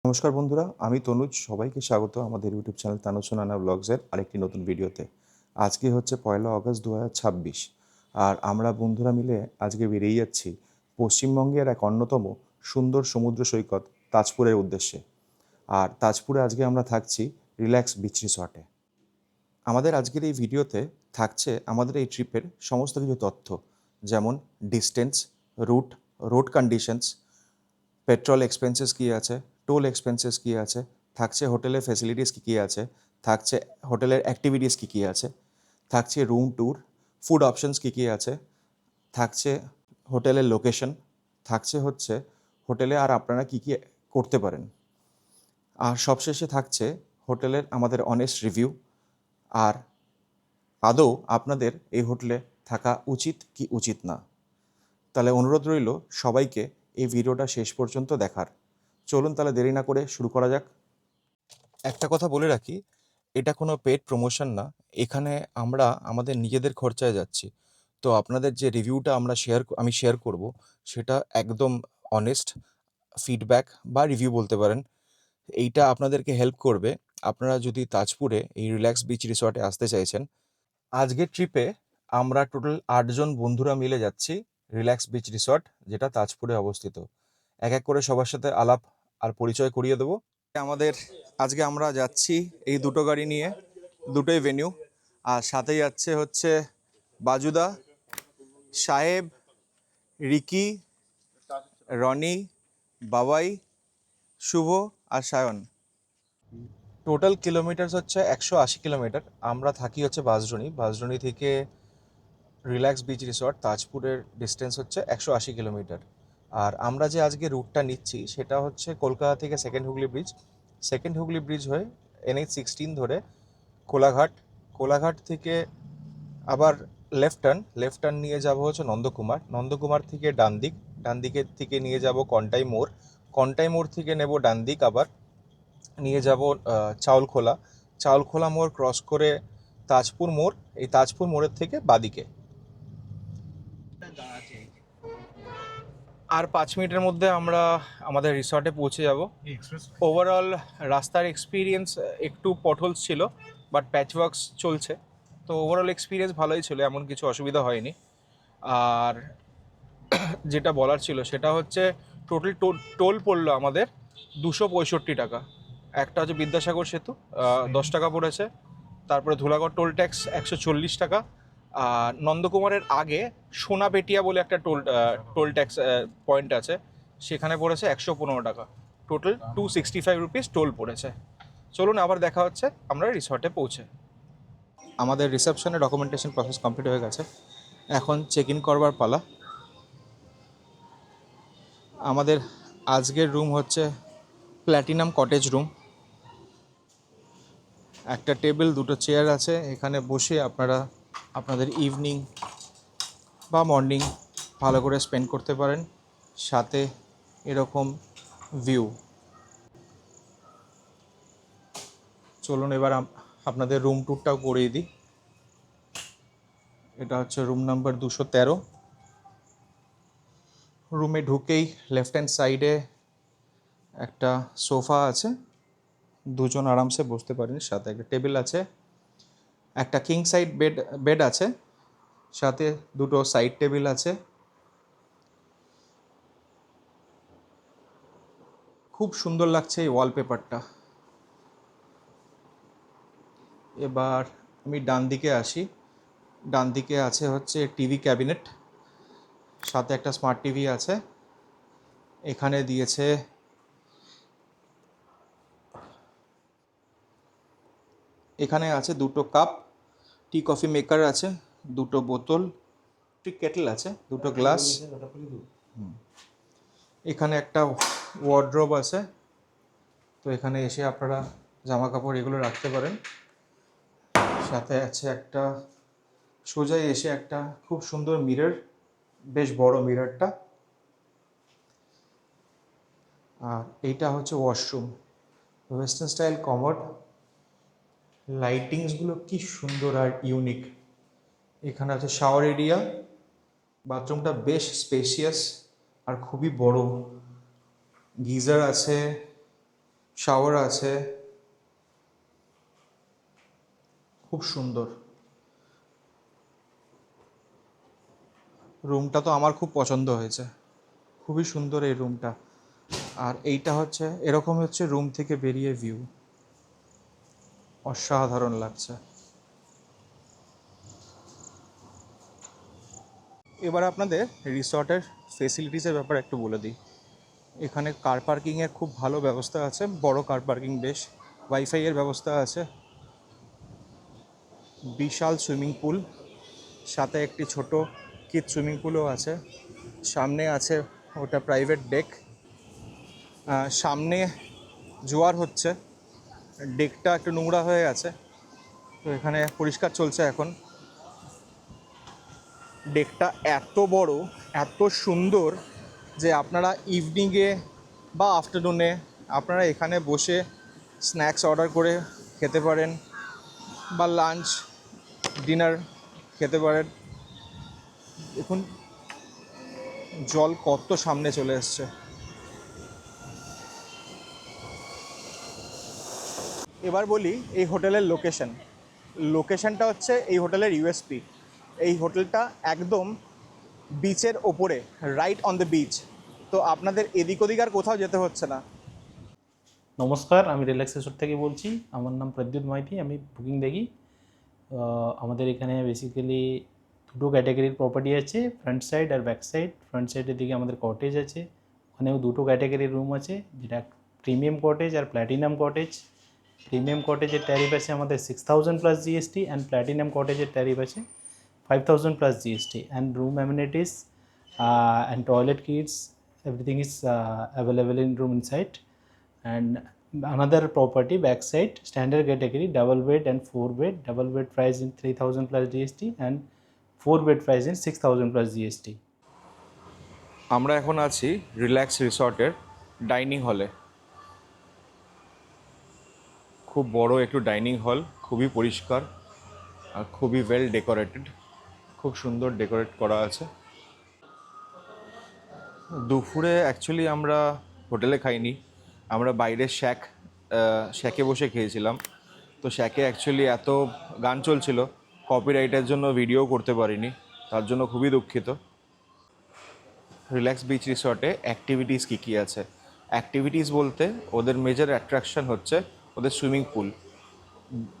নমস্কার বন্ধুরা, আমি তনুজ। সবাইকে স্বাগত আমাদের ইউটিউব চ্যানেল তানুজ নানা ব্লগসের আরেকটি নতুন ভিডিওতে। আজকে হচ্ছে 1 আগস্ট 2026, আর আমরা বন্ধুরা মিলে আজকে বেরিয়ে যাচ্ছি পশ্চিমবঙ্গের এক অন্যতম সুন্দর সমুদ্র সৈকত তাজপুরের উদ্দেশ্যে। আর তাজপুরে আজকে আমরা থাকছি রিল্যাক্স বিচ রিসর্টে। আমাদের আজকের এই ভিডিওতে থাকছে আমাদের এই ট্রিপের সমস্ত কিছু তথ্য, যেমন distance, route, road conditions, petrol expenses কী আছে, টোল এক্সপেন্সেস কী আছে, থাকছে হোটেলের ফেসিলিটিস কী কী আছে, থাকছে হোটেলের অ্যাক্টিভিটিস কী কী আছে, থাকছে রুম ট্যুর, ফুড অপশনস কী কী আছে, থাকছে হোটেলের লোকেশন, থাকছে হচ্ছে হোটেলে আর আপনারা কী কী করতে পারেন, আর সবশেষে থাকছে হোটেলের আমাদের অনেস্ট রিভিউ, আর আদৌ আপনাদের এই হোটেলে থাকা উচিত কি উচিত না। তাহলে অনুরোধ রইল সবাইকে এই ভিডিওটা শেষ পর্যন্ত দেখার। চলুন তাহলে দেরি না করে শুরু করা যাক। একটা কথা বলে রাখি, এটা কোনো পেড প্রমোশন না। এখানে আমরা আমাদের নিজেদের খরচায় যাচ্ছি। তো আপনাদের যে রিভিউটা আমি শেয়ার করব, সেটা একদম অনেস্ট ফিডব্যাক বা রিভিউ বলতে পারেন। এইটা আপনাদেরকে হেল্প করবে আপনারা যদি তাজপুরে এই রিল্যাক্স বিচ রিসর্টে আসতে চাইছেন। আজকের ট্রিপে আমরা টোটাল 8 জন বন্ধুরা মিলে যাচ্ছি রিল্যাক্স বিচ রিসর্ট, যেটা তাজপুরে অবস্থিত। এক এক করে সবার সাথে আলাপ আর পরিচয় করিয়ে দেবো। আজকে আমরা যাচ্ছি এই দুটো গাড়ি নিয়ে, দুটোই ভেন্যু। আর সাথে যাচ্ছে হচ্ছে বাজুদা, সাহেব, রিকি, রনি, বাবাই, শুভ আর সায়ন। টোটাল কিলোমিটার হচ্ছে 180 কিলোমিটার। আমরা থাকি হচ্ছে বাঁশদ্রোণী থেকে রিল্যাক্স বিচ রিসর্ট তাজপুরের ডিস্টেন্স হচ্ছে 180 কিলোমিটার। আর আমরা যে আজকে রুটটা নিচ্ছি সেটা হচ্ছে কলকাতা থেকে সেকেন্ড হুগলি ব্রিজ হয়ে NH-16 ধরে কোলাঘাট, কোলাঘাট থেকে আবার লেফট টার্ন নিয়ে যাব হচ্ছে নন্দকুমার থেকে ডান দিকের থেকে নিয়ে যাব কন্টাই মোড় থেকে নেব ডান দিক, আবার নিয়ে যাব চাউলখোলা মোড় ক্রস করে তাজপুর মোড়, এই তাজপুর মোড়ের থেকে বাদিকে। আর 5 মিনিটের মধ্যে আমরা আমাদের রিসর্টে পৌঁছে যাব। ওভারঅল রাস্তার এক্সপিরিয়েন্স একটু পটহোলস ছিল, বাট প্যাচওয়ার্কস চলছে। তো ওভারঅল এক্সপিরিয়েন্স ভালোই ছিল, এমন কিছু অসুবিধা হয়নি। আর যেটা বলার ছিল সেটা হচ্ছে টোটাল টোল পড়লো আমাদের 265 টাকা। একটা হচ্ছে বিদ্যাসাগর সেতু, 10 টাকা পড়েছে। তারপরে ধুলাগড় টোল ট্যাক্স 140 টাকা। আর নন্দকুমারের আগে সোনাপেটিয়া বলে একটা টোল ট্যাক্স পয়েন্ট আছে, সেখানে পড়েছে 115 টাকা। টোটাল 265 রুপিস টোল পড়েছে। চলুন আবার দেখা হচ্ছে আমরা রিসর্টে পৌঁছে। আমাদের রিসেপশনে ডকুমেন্টেশন প্রসেস কমপ্লিট হয়ে গেছে, এখন চেক ইন করবার পালা। আমাদের আজকের রুম হচ্ছে প্ল্যাটিনাম কটেজ রুম। একটা টেবিল, দুটো চেয়ার আছে, এখানে বসে আপনারা আপনাদের ইভিনিং বা মর্নিং ভালো করে স্পেন্ড করতে পারেন। সাথে এরকম ভিউ। চলুন এবার আপনাদের রুম ট্যুরটাও করিয়ে দিই। এটা হচ্ছে রুম নাম্বার 213। রুমে ঢুকেই লেফট হ্যান্ড সাইডে একটা সোফা আছে, দুজন আরামসে বসতে পারেন। সাথে একটা টেবিল আছে, একটা কিং সাইড বেড আছে, সাথে দুটো সাইড টেবিল আছে। খুব সুন্দর লাগছে এই ওয়ালপেপারটা। এবার আমি ডান দিকে আসি। ডান দিকে আছে হচ্ছে টিভি ক্যাবিনেট, সাথে একটা স্মার্ট টিভি আছে। এখানে দিয়েছে এখানে আছে দুটো কাপ, টি কফি মেকার আছে, দুটো বোতল, টি কেটল আছে, দুটো গ্লাস। এখানে একটা ওয়ার্ড্রোব আছে, তো এখানে এসে আপনারা জামা কাপড় এগুলো রাখতে পারেন। সাথে আছে একটা, সোজাই এসে একটা খুব সুন্দর মিরর, বেশ বড় মিররটা। আর এইটা হচ্ছে ওয়াশরুম, ওয়েস্টার্ন স্টাইল কমোড। লাইটিংসগুলো কি সুন্দর আর ইউনিক। এখানে আছে শাওয়ার এরিয়া, বাথরুমটা বেশ স্পেশিয়াস আর খুবই বড়। গিজার আছে, শাওয়ার আছে, খুব সুন্দর। রুমটা তো আমার খুব পছন্দ হয়েছে, খুবই সুন্দর এই রুমটা। আর এইটা হচ্ছে এরকম হচ্ছে রুম থেকে বেরিয়ে ভিউ, অসাধারণ লাগছে। এবার আপনাদের রিসর্টের ফেসিলিটিসের ব্যাপারে একটু বলে দিই। এখানে কার পার্কিংয়ের খুব ভালো ব্যবস্থা আছে, বড় কার পার্কিং বেশ, ওয়াইফাইয়ের ব্যবস্থা আছে, বিশাল সুইমিং পুল, সাথে একটি ছোট কিড সুইমিং পুলও আছে, সামনে আছে ওটা প্রাইভেট ডেক। সামনে জোয়ার হচ্ছে, ডেকটা একটু নোংরা হয়ে গেছে, তো এখানে পরিষ্কার চলছে এখন। ডেকটা এত বড়, এত সুন্দর যে আপনারা ইভিনিংয়ে বা আফটারনুনে আপনারা এখানে বসে স্ন্যাক্স অর্ডার করে খেতে পারেন, বা লাঞ্চ ডিনার খেতে পারেন। দেখুন জল কত সামনে চলে এসছে। এবার বলি এই হোটেলের লোকেশনটা হচ্ছে এই হোটেলের ইউএসপি। এই হোটেলটা একদম বিচের ওপরে, রাইট অন দ্য বিচ, তো আপনাদের এদিক ওদিক আর কোথাও যেতে হচ্ছে না। নমস্কার, আমি রিল্যাক্স রিসোর্ট থেকে বলছি। আমার নাম প্রদ্যুৎ মাইতি, আমি বুকিং দেখি। আমাদের এখানে বেসিক্যালি দুটো ক্যাটাগরির প্রপার্টি আছে, ফ্রন্ট সাইড আর ব্যাক সাইড। ফ্রন্ট সাইডের দিকে আমাদের কটেজ আছে, ওখানেও দুটো ক্যাটাগরির রুম আছে, যেটা প্রিমিয়াম কটেজ আর প্ল্যাটিনাম কটেজ। প্রিমিয়াম কটেজের ট্যারিফ আছে আমাদের 6000 প্লাস জিএসটি, অ্যান্ড প্ল্যাটিনাম কটেজের ট্যারিফ আছে 5000 plus GST, and room amenities and toilet kits, everything is available in room inside. And another property backside, standard category, double bed and 4 bed. Double bed price in 3000 plus GST, and 4 bed price in 6000 plus GST. আমরা এখন আছি relax রিসর্টের dining হলে। খুব বড় একটু dining hall, খুবই পরিষ্কার আর খুবই ওয়েল ডেকোরেটেড, খুব সুন্দর ডেকোরেট করা আছে। দুপুরে অ্যাকচুয়ালি আমরা হোটেলে খাইনি, আমরা বাইরে শ্যাকে বসে খেয়েছিলাম। তো শ্যাকে অ্যাকচুয়ালি এত গান চলছিল, কপিরাইটের জন্য ভিডিও করতে পারিনি, তার জন্য খুবই দুঃখিত। রিল্যাক্স বিচ রিসর্টে অ্যাক্টিভিটিস কী কী আছে? অ্যাক্টিভিটিস বলতে ওদের মেজর অ্যাট্রাকশন হচ্ছে ওদের সুইমিং পুল।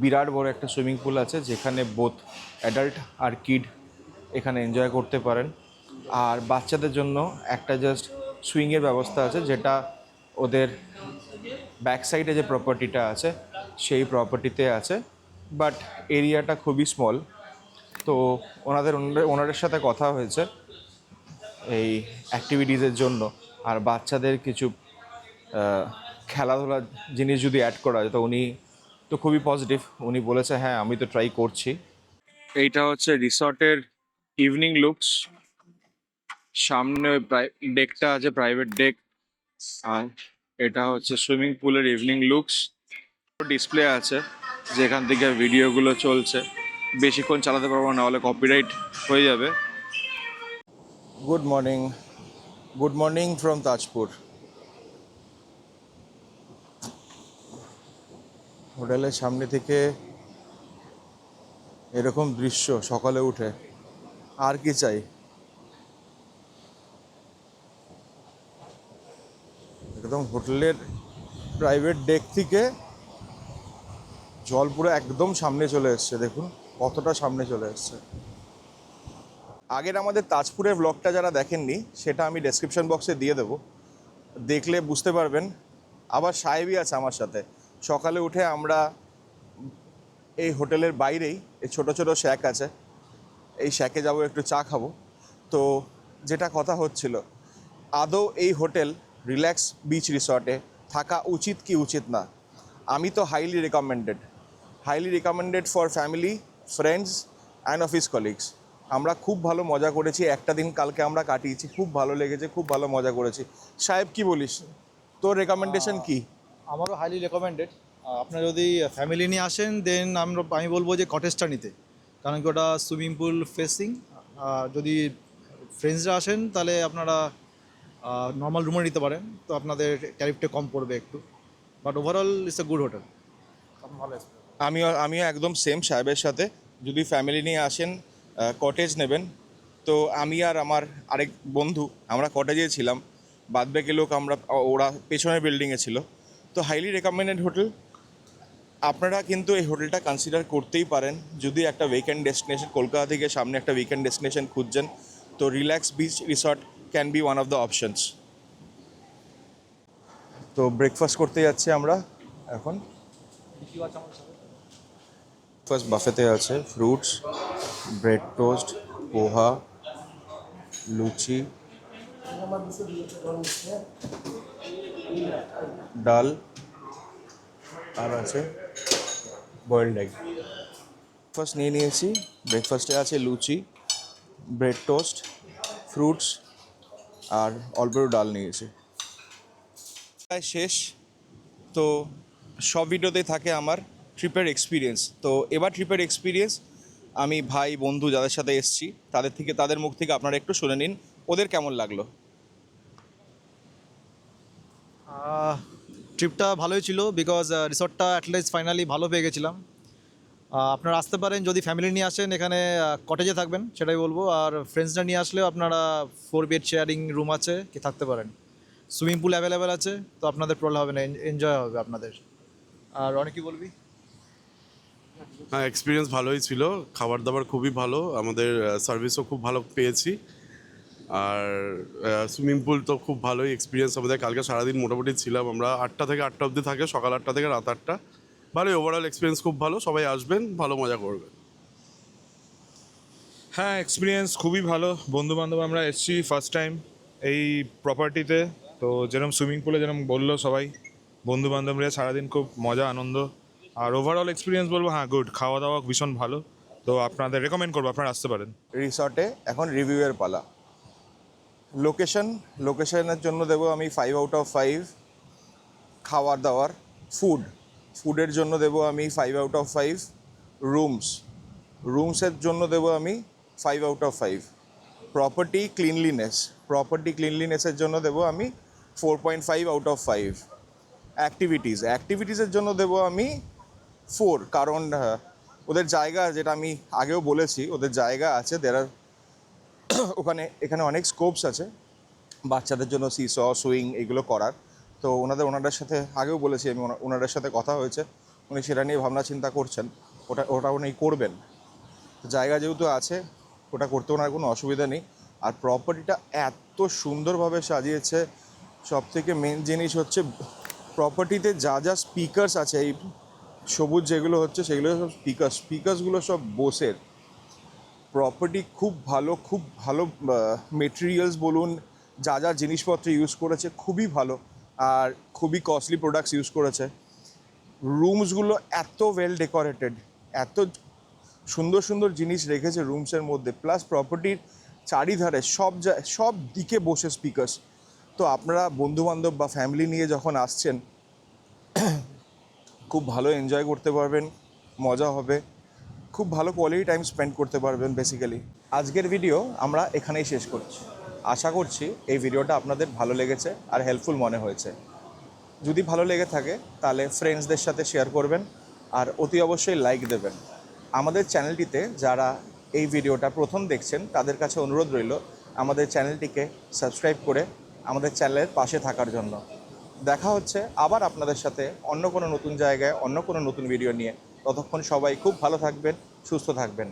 বিরাট বড় একটা সুইমিং পুল আছে, যেখানে বোথ অ্যাডাল্ট আর কিড এখানে এনজয় করতে পারেন। আর বাচ্চাদের জন্য একটা জাস্ট সুইংয়ের ব্যবস্থা আছে, যেটা ওদের ব্যাক সাইডে যে প্রপার্টিটা আছে সেই প্রপার্টিতে আছে, বাট এরিয়াটা খুবই স্মল। তো ওনাদের সাথে কথা হয়েছে এই অ্যাক্টিভিটিসের জন্য, আর বাচ্চাদের কিছু খেলাধুলার জিনিস যদি অ্যাড করা যায়, তো উনি তো খুবই পজিটিভ, উনি বলেছে হ্যাঁ আমি তো ট্রাই করছি। এইটা হচ্ছে রিসর্টের ইভিনিং লুকস। সামনে ডেকটা আছে, প্রাইভেট ডেক। আর এটা হচ্ছে সুইমিং পুলের ইভিনিং লুকস। ডিসপ্লে আছে যেখান থেকে ভিডিওগুলো চলছে, বেশিক্ষণ চালাতে পারবো না, হলে কপিরাইট হয়ে যাবে। Good morning from Tajpur. হোটেলের সামনে থেকে এরকম দৃশ্য সকালে উঠে, আর কি চাই। একদম হোটেলের প্রাইভেট ডেক থেকে জল পুরো একদম সামনে চলে এসছে, দেখুন কতটা সামনে চলে এসছে। আগের আমাদের তাজপুরের ব্লগটা যারা দেখেননি, সেটা আমি ডেসক্রিপশন বক্সে দিয়ে দেবো, দেখলে বুঝতে পারবেন। আবার সাহেবই আছে আমার সাথে। সকালে উঠে আমরা এই হোটেলের বাইরেই এই ছোটো ছোটো শ্যাক আছে, এই শ্যাকে যাব, একটু চা খাবো। তো যেটা কথা হচ্ছিল, আদৌ এই হোটেল রিল্যাক্স বিচ রিসর্টে থাকা উচিত কি উচিত না, আমি তো highly recommended for family, friends and office colleagues. আমরা খুব ভালো মজা করেছি, একটা দিন কালকে আমরা কাটিয়েছি, খুব ভালো লেগেছে, খুব ভালো মজা করেছি। সাহেব কি বলিস, তোর রেকমেন্ডেশন কি? আমারও হাইলি রেকমেন্ডেড। আপনারা যদি ফ্যামিলি নিয়ে আসেন দেন আমি বলবো যে কটেজটা নিতে, কারণ কি ওটা সুইমিং পুল ফেসিং। যদি ফ্রেন্ডসরা আসেন তাহলে আপনারা নর্মাল রুমে নিতে পারেন, তো আপনাদের ট্যারিফটা কম পড়বে একটু। But overall it's a good hotel. আমিও একদম সেম সাহেবের সাথে। যদি ফ্যামিলি নিয়ে আসেন কটেজ নেবেন, তো আমি আর আমার আরেক বন্ধু আমরা কটেজে ছিলাম, বাদবাকি লোক ওরা পেছনের বিল্ডিংয়ে ছিল। তো হাইলি রেকমেন্ডেড হোটেল। আপনারা কিন্তু এই হোটেলটা কনসিডার করতেই পারেন যদি একটা উইকেন্ড ডেস্টিনেশন, কলকাতা থেকে সামনে একটা উইকেন্ড ডেস্টিনেশন খুঁজছেন, তো relax beach resort can be one of the options. তো ব্রেকফাস্ট করতে যাচ্ছি আমরা এখন। ফার্স্ট বাফেতে আছে ফ্রুটস, ব্রেড টোস্ট, পোহা, লুচি, ডাল, আর আছে বয়েলড এগ। ফার্স্ট নিয়ে নিয়েছি। ব্রেকফাস্টে আছে লুচি, ব্রেড টোস্ট, ফ্রুটস আর অল্প একটু ডাল নিয়েছি। প্রায় শেষ। তো সব ভিডিওতেই থাকে আমার ট্রিপের এক্সপিরিয়েন্স। তো এবার ট্রিপের এক্সপিরিয়েন্স আমি ভাই বন্ধু যাদের সাথে এসেছি তাদের মুখ থেকে আপনারা একটু শুনে নিন ওদের কেমন লাগলো। ট্রিপটা ভালোই ছিল, বিকজ রিসর্টটা অ্যাটলিস্ট ফাইনালি ভালো পেয়ে গেছিলাম। আপনারা আসতে পারেন, যদি ফ্যামিলি নিয়ে আসেন এখানে কটেজে থাকবেন সেটাই বলবো। আর ফ্রেন্ডসরা নিয়ে আসলেও আপনারা 4 বেড শেয়ারিং রুম আছে, কি থাকতে পারেন। সুইমিং পুল অ্যাভেলেবেল আছে, তো আপনাদের প্রবলেম হবে না, এনজয় হবে আপনাদের। আর অনেক কি বলবি? হ্যাঁ, এক্সপিরিয়েন্স ভালোই ছিল, খাবার দাবার খুবই ভালো, আমাদের সার্ভিসও খুব ভালো পেয়েছি। আর সুইমিং পুল তো খুব ভালোই এক্সপিরিয়েন্স আমাদের। কালকে সারাদিন মোটামুটি ছিলাম আমরা, 8টা থেকে 8টা অবধি থাকে, সকাল 8টা থেকে রাত 8টা। ভালোই ওভারঅল এক্সপিরিয়েন্স খুব ভালো, সবাই আসবেন, ভালো মজা করবেন। হ্যাঁ, এক্সপিরিয়েন্স খুবই ভালো। বন্ধুবান্ধব আমরা এসেছি ফার্স্ট টাইম এই প্রপার্টিতে। তো যেরকম সুইমিং পুলে যেরকম বললো সবাই, বন্ধুবান্ধবরা সারাদিন খুব মজা আনন্দ। আর ওভারঅল এক্সপিরিয়েন্স বলবো হ্যাঁ গুড, খাওয়া দাওয়া ভীষণ ভালো। তো আপনাদের রেকমেন্ড করবো আপনারা আসতে পারেন। রিসর্টে এখন রিভিউয়ের পালা। লোকেশনের জন্য দেবো আমি 5 আউট অফ 5। খাবার দাবার, ফুডের জন্য দেবো আমি 5 আউট অফ 5। রুমসের জন্য দেবো আমি 5 আউট অফ 5। প্রপার্টি ক্লিনলিনেসের জন্য দেবো আমি 4.5 আউট অফ 5। অ্যাক্টিভিটিসের জন্য দেবো আমি 4, কারণ ওদের জায়গা, যেটা আমি আগেও বলেছি, ওদের জায়গা আছে, এখানে অনেক স্কোপস আছে বাচ্চাদের জন্য, সিস, সুইং এগুলো করার। তো ওনাদের সাথে আগেও বলেছি আমি, ওনাদের সাথে কথা হয়েছে, উনি সেটা নিয়ে ভাবনা চিন্তা করছেন, ওটা উনি করবেন। জায়গা যেহেতু আছে, ওটা করতে ওনার কোনো অসুবিধা নেই। আর প্রপার্টিটা এত সুন্দরভাবে সাজিয়েছে। সবথেকে মেন জিনিস হচ্ছে প্রপার্টিতে যা স্পিকার্স আছে, এই সবুজ যেগুলো হচ্ছে সেগুলো সব স্পিকার্সগুলো সব বোসের। প্রপার্টি খুব ভালো মেটেরিয়ালস বলুন, যা জিনিসপত্র ইউজ করেছে খুবই ভালো, আর খুবই কস্টলি প্রোডাক্টস ইউজ করেছে। রুমসগুলো এত ওয়েল ডেকোরেটেড, এত সুন্দর জিনিস রেখেছে রুমসের মধ্যে, প্লাস প্রপার্টির চারিধারে সব দিকে বসে স্পিকার্স। তো আপনারা বন্ধুবান্ধব বা ফ্যামিলি নিয়ে যখন আসছেন খুব ভালো এনজয় করতে পারবেন, মজা হবে, খুব ভালো কোয়ালিটি টাইম স্পেন্ড করতে পারবেন বেসিক্যালি। আজকের ভিডিও আমরা এখানেই শেষ করছি। আশা করছি এই ভিডিওটা আপনাদের ভালো লেগেছে আর হেল্পফুল মনে হয়েছে। যদি ভালো লেগে থাকে তাহলে ফ্রেন্ডসদের সাথে শেয়ার করবেন, আর অতি অবশ্যই লাইক দেবেন। আমাদের চ্যানেলটিতে যারা এই ভিডিওটা প্রথম দেখছেন তাদের কাছে অনুরোধ রইল আমাদের চ্যানেলটিকে সাবস্ক্রাইব করে আমাদের চ্যানেলের পাশে থাকার জন্য। দেখা হচ্ছে আবার আপনাদের সাথে অন্য কোনো নতুন জায়গায়, অন্য কোনো নতুন ভিডিও নিয়ে। ততক্ষণ সবাই খুব ভালো থাকবেন, সুস্থ থাকবেন।